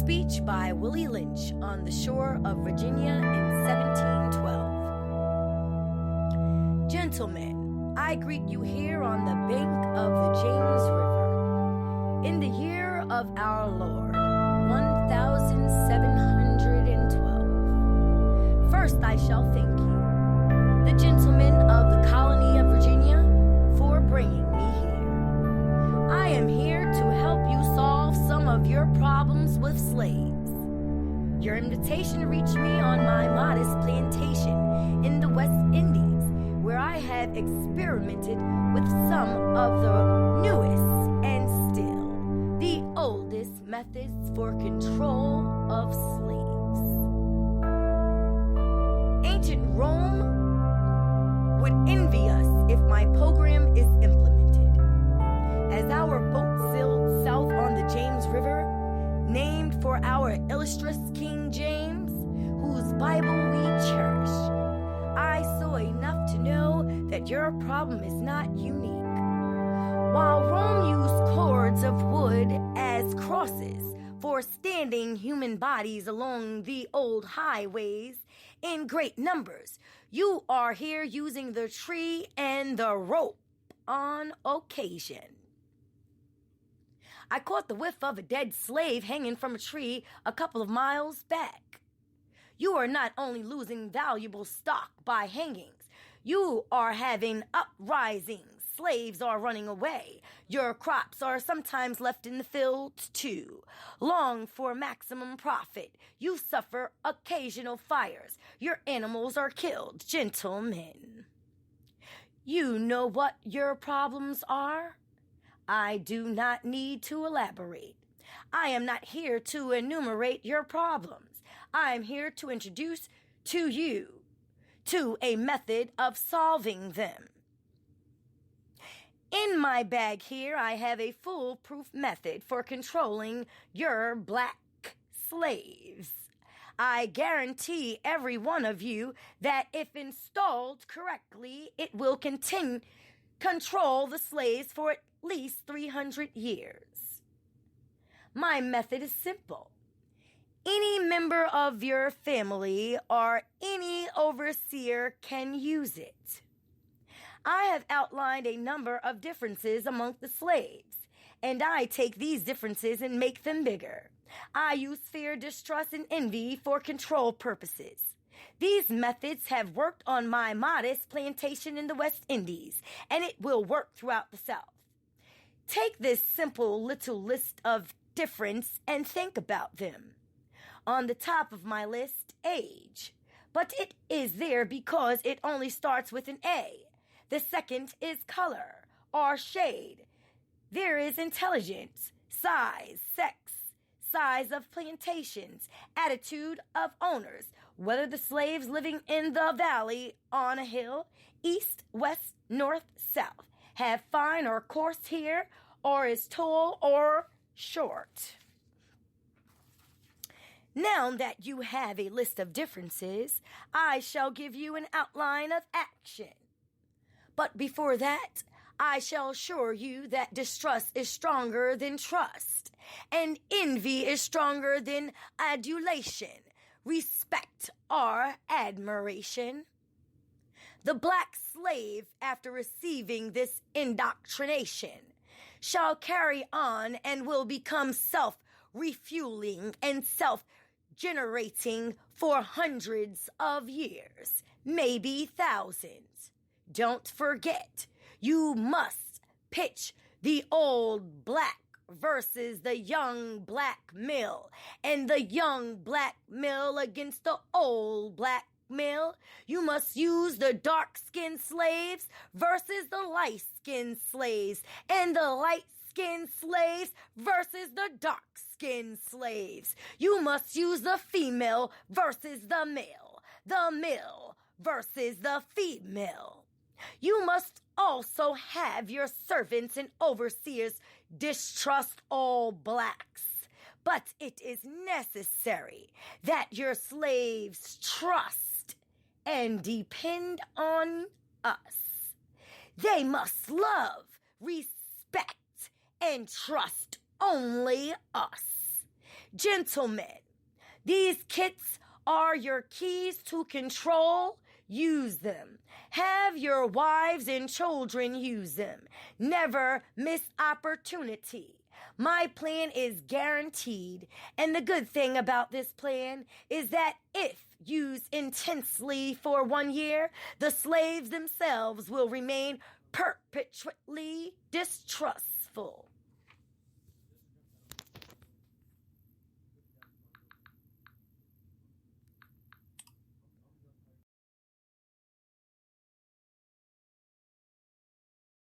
speech by Willie Lynch on the shore of Virginia in 1712. Gentlemen, I greet you here on the bank of the James River, in the year of our Lord, 1712. First I shall thank you, the gentlemen of the colony of Virginia, for bringing me here. I am here to help you solve some of your problems with slaves. Your invitation reached me on my modest plantation in the West Indies, where I have experimented with some of the newest and still the oldest methods for control of slaves. Ancient Rome would envy us if my program is implemented. As our boat sailed south on the James River, named for our illustrious King James, whose Bible we cherish, I saw enough to know that your problem is not unique. While Rome used cords of wood as crosses for standing human bodies along the old highways in great numbers, you are here using the tree and the rope on occasion. I caught the whiff of a dead slave hanging from a tree a couple of miles back. You are not only losing valuable stock by hangings, you are having uprisings. Slaves are running away. Your crops are sometimes left in the fields too. Long for maximum profit, you suffer occasional fires. Your animals are killed, gentlemen. You know what your problems are? I do not need to elaborate. I am not here to enumerate your problems. I am here to introduce to you to a method of solving them. In my bag here, I have a foolproof method for controlling your black slaves. I guarantee every one of you that if installed correctly, it will control the slaves for at least 300 years. My method is simple. Any member of your family or any overseer can use it. I have outlined a number of differences among the slaves, and I take these differences and make them bigger. I use fear, distrust, and envy for control purposes. These methods have worked on my modest plantation in the West Indies, and it will work throughout the South. Take this simple little list of difference and think about them. On the top of my list, age. But it is there because it only starts with an A. The second is color or shade. There is intelligence, size, sex, size of plantations, attitude of owners, whether the slaves living in the valley, on a hill, east, west, north, south, have fine or coarse hair, or is tall or short. Now that you have a list of differences, I shall give you an outline of action. But before that, I shall assure you that distrust is stronger than trust, and envy is stronger than adulation, respect, or admiration. The black slave, after receiving this indoctrination, shall carry on and will become self-refueling and self-generating for hundreds of years, maybe thousands. Don't forget, you must pitch the old black versus the young black male, and the young black male against the old black male. You must use the dark-skinned slaves versus the light-skinned slaves, and the light-skinned slaves versus the dark-skinned slaves. You must use the female versus the male versus the female. You must also have your servants and overseers distrust all blacks. But it is necessary that your slaves trust and depend on us. They must love, respect, and trust only us. Gentlemen, these kits are your keys to control. Use them. Have your wives and children use them. Never miss opportunity. My plan is guaranteed, and the good thing about this plan is that if used intensely for 1 year, the slaves themselves will remain perpetually distrustful.